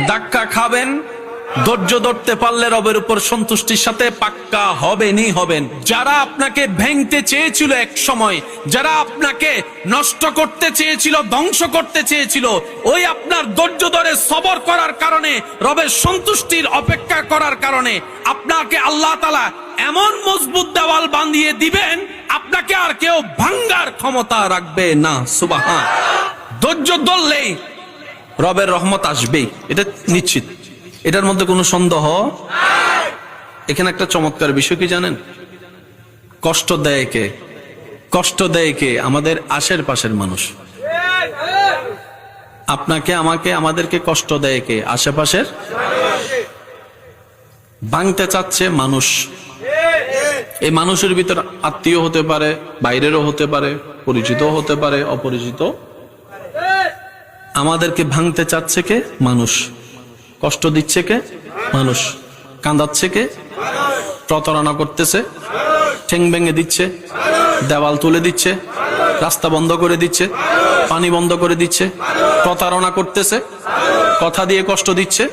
ধাক্কা খাবেন, ধৈর্য ধরতে পারলে রবের উপর সন্তুষ্টির সাথে পাক্কা হবেনই হবেন। যারা আপনাকে ভেঙতে চেয়েছিল এক সময়, যারা আপনাকে নষ্ট করতে চেয়েছিল, ধ্বংস করতে চেয়েছিল, ওই আপনার ধৈর্য ধরে সবর করার কারণে, রবের সন্তুষ্টির অপেক্ষা করার কারণে আপনাকে আল্লাহ তাআলা এমন মজবুত দেওয়াল বাঁধিয়ে দিবেন, আপনাকে আর কেউ ভাঙ্গার ক্ষমতা রাখবে না। সুবহান। ধৈর্য ধরলেই রবের রহমত আসবেই, এটা নিশ্চিত, এটার মধ্যে কোনো সন্দেহ। এখানে একটা চমৎকার বিষয় কি জানেন? কষ্ট দেয় কে? কষ্ট দেয় কে? আমাদের আশেপাশের মানুষ। আপনাকে, আমাকে, আমাদেরকে কষ্ট দেয় কে? আশেপাশের। ভাঙতে চাচ্ছে মানুষ। এই মানুষের ভিতর আত্মীয় হতে পারে, বাইরেরও হতে পারে, পরিচিত হতে পারে, অপরিচিত। আমাদেরকে ভাঙতে চাচ্ছে কে? মানুষ। কষ্ট দিচ্ছে কে? মানুষ। কাঁদাচ্ছে কে? প্রতারণা করতেছে, ঠ্যাং ভেঙে দিচ্ছে, দেওয়াল তুলে দিচ্ছে, রাস্তা বন্ধ করে দিচ্ছে, পানি বন্ধ করে দিচ্ছে, প্রতারণা করতেছে, কথা দিয়ে কষ্ট দিচ্ছে।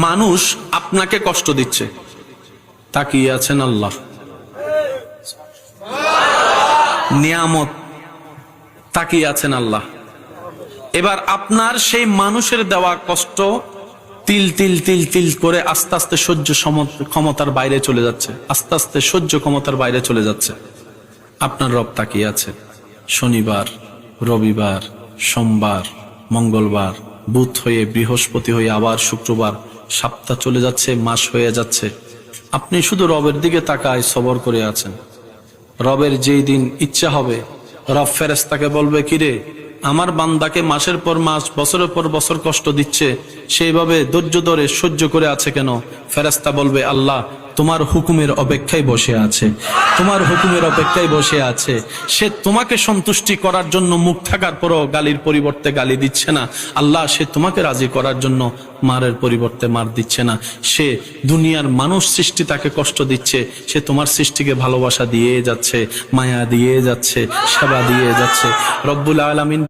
মানুষ আপনাকে কষ্ট দিচ্ছে, তাকিয়ে আছেন আল্লাহ। নিয়ামত, তাকিয়ে আছেন আল্লাহ। এবার আপনার সেই মানুষের দেওয়া কষ্ট তিল তিল তিল তিল করে আস্তে আস্তে সহ্য ক্ষমতার বাইরে চলে যাচ্ছে, আস্তে আস্তে সহ্য ক্ষমতার বাইরে চলে যাচ্ছে। আপনার রব তাকিয়ে আছে। শনিবার, রবিবার, সোমবার, মঙ্গলবার, বুধ হয়ে বৃহস্পতি হয়ে আবার শুক্রবার, সপ্তাহ চলে যাচ্ছে, মাস হয়ে যাচ্ছে। আপনি শুধু রবের দিকে তাকায় সবর করে আছেন। রবের যেই দিন ইচ্ছা হবে, রব ফেরেশতাকে বলবে, কিরে আমার বান্দাকে মাসের পর মাস, বছরের পর বছর কষ্ট দিচ্ছে, সেইভাবে ধৈর্য ধরে সহ্য করে আছে কেন? ফেরেশতা বলবে, আল্লাহ তোমার হুকুমের অপেক্ষায় বসে আছে, তোমার হুকুমের অপেক্ষায় বসে আছে। সে তোমাকে সন্তুষ্টি করার জন্য মুখ থাকার পরও গালির পরিবর্তে গালি দিচ্ছে না। আল্লাহ সে তোমাকে রাজি করার জন্য মারের পরিবর্তে মার দিচ্ছে না। সে দুনিয়ার মানুষ সৃষ্টি তাকে কষ্ট দিচ্ছে, সে তোমার সৃষ্টিকে ভালোবাসা দিয়ে যাচ্ছে, মায়া দিয়ে যাচ্ছে, সেবা দিয়ে যাচ্ছে। রব্বুল আলামিন